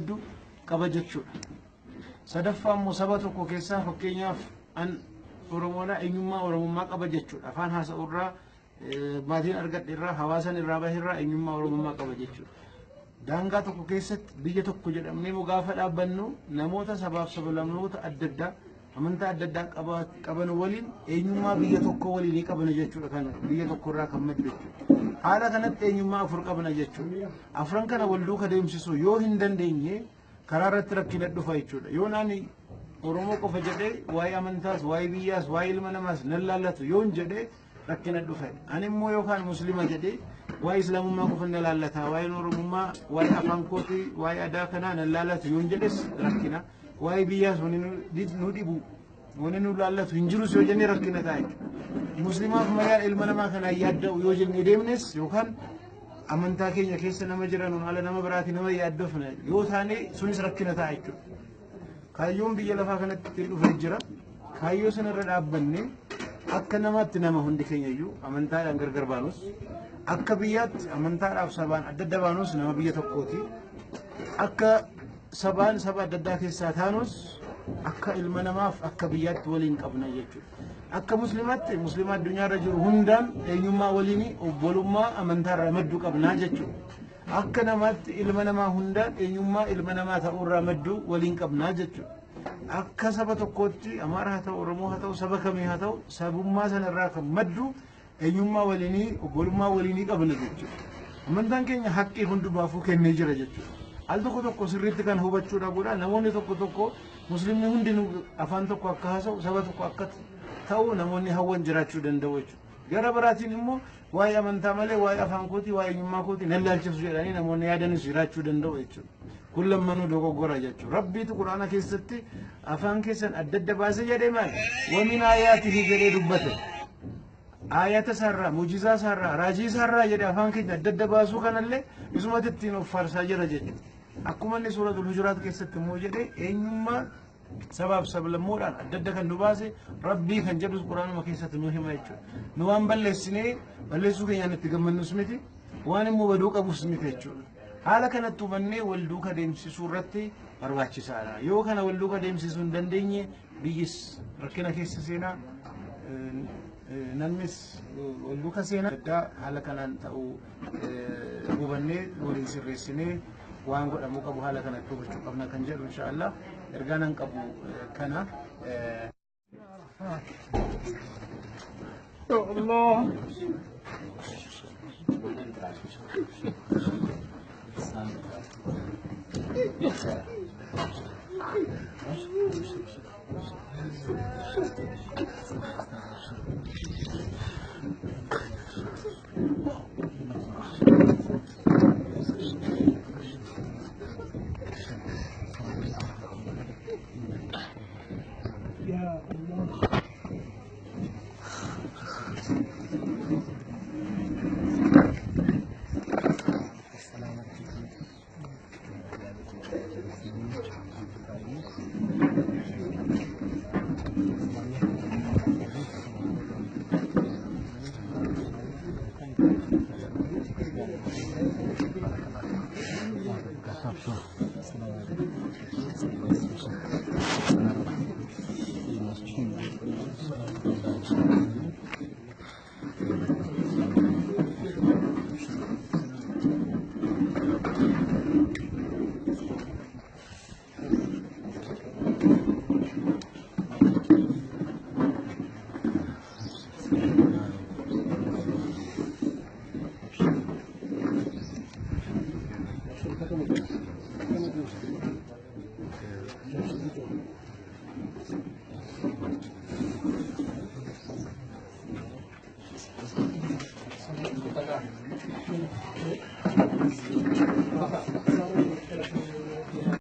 qaba jechuudha. Sadaffaan immoo saba tokko keessaa fakkeenyaaf an Oromoodhaa eenyummaa Oromummaa qaba jechuudha. Afaan haasa'urraa maatiin argadhe irraa hawaasan irraa bahirraa eenyummaa Oromummaa qaba jechuudha. Daangaa tokko keessatti biyya tokko jedhamnee gaafa dhaabbannu namoota sabaaf sablammoota adda addaa amantaa adda addaa qaban waliin eenyummaa biyya tokko waliin qabna jechuudha. Kan biyya tokko irraa kan maddu jechuudha. Haala kanatti eenyummaa afur qabna jechuudha. Afran kana wal duukaa deemsisuu yoo hin dandeenye karaa irratti rakkina dhufa jechuudha. Yoo naani Oromoo qofa jedhee waa'ee amantaas, waa'ee biyyaas, waa'ee ilma namaas nan laallatu yoo hin jedhee rakkina dhufa. Ani immoo yookaan muslima jedhee waa'ee islaamummaa qofa nan laallata, waa'ee Oromummaa, waa'ee afaan kootii, waa'ee aadaa kanaa nan laallatu yoo hin jedhes rakkina. Waa'ee biyyaas wanni nu dhibu, wanni nu laallatu hin jirus yoo jennee rakkina ta'a jechuudha. Muslimaaf mayaa ilma namaa kanaa yaadda'u yoo jennee deemnes yookaan amantaa keenya keessa nama jiran ala nama biraati nama yaaddofna yoo taane sunis rakkina ta'a jechuudha. Kaayyoon biyya lafaa kanatti ittiin dhufee jira. Kaayyoo sanarra dhaabbanne akka namaatti nama hundi keenya iyyuu amantaadhaan gargar baanus akka biyyaatti amantaadhaaf sabaan adda adda baanus nama biyya tokkooti. Akka sabaan saba adda addaa keessaa taanus akka ilma namaaf akka biyyaatti waliin qabna jechuudha. Akka muslimaatti muslima addunyaarra jiru hundaan eenyummaa waliin obbolummaa amantaarraa madduu qabnaa jechuudha. Akka namaatti ilma namaa hundaan eenyummaa ilma namaa ta'uurraa madduu waliin qabnaa jechuudha. Akka saba tokkootti Amaara haa ta'u, Oromoo haa ta'u, saba kamii haa ta'u, sabummaa sanarraa kan maddu eenyummaa waliinii obbolummaa waliinii qabna jechuudha. Amantaan keenya haqqii hundumaafuu kennee jira jechuudha. Al tokko tokko sirriitti kan hubachuu dhabuudha. Namoonni tokko tokko muslimni hundinuu afaan tokko akka haasa'u, saba tokko akka ta'u namoonni hawwan jiraachuu danda'u jechuudha. Gara biraatiin immoo waa'ee amantaa malee waa'ee afaan kootii waa'ee eenyummaa kootii nan laalchisu jedhanii namoonni yaadanis jiraachuu danda'u jechuudha. Kun lammanuu dogoggora jechuudha. Rabbiitu Quraana keessatti afaan keessan adda adda baasee jedhee maal wamin aayaatihi jedhee dubbate. Aayata sarraa, muujizaa sarraa, raajii sarraa jedhee afaan keenya adda adda baasuu kanallee isumatti ittiin of faarsaa jira jechuudha. Akkuma inni suuratul Hujuraat keessatti immoo jedhee eenyummaa sabaaf sablammoodhaan adda adda kan nu baase Rabbii kan jedhus Quraanuma keessatti nu hima jechuudha. Nu waan balleessinee balleessuu keenyaan itti gammannus miti, waan immoo baduu qabus miti jechuudha. Haala kanatti hubannee wal duukaa deemsisuu irratti barbaachisaadha. Yoo kana wal duukaa deemsisuu hin dandeenye biyyis rakkina keessa seenaa namnis wal duukaa seenaa adda haala kanaan ta'uu hubannee waliin sirreessinee waan godhamuu qabu haala kanatti hubachuu qabna kan jedhu inshaallah ergaan qabu kana Allah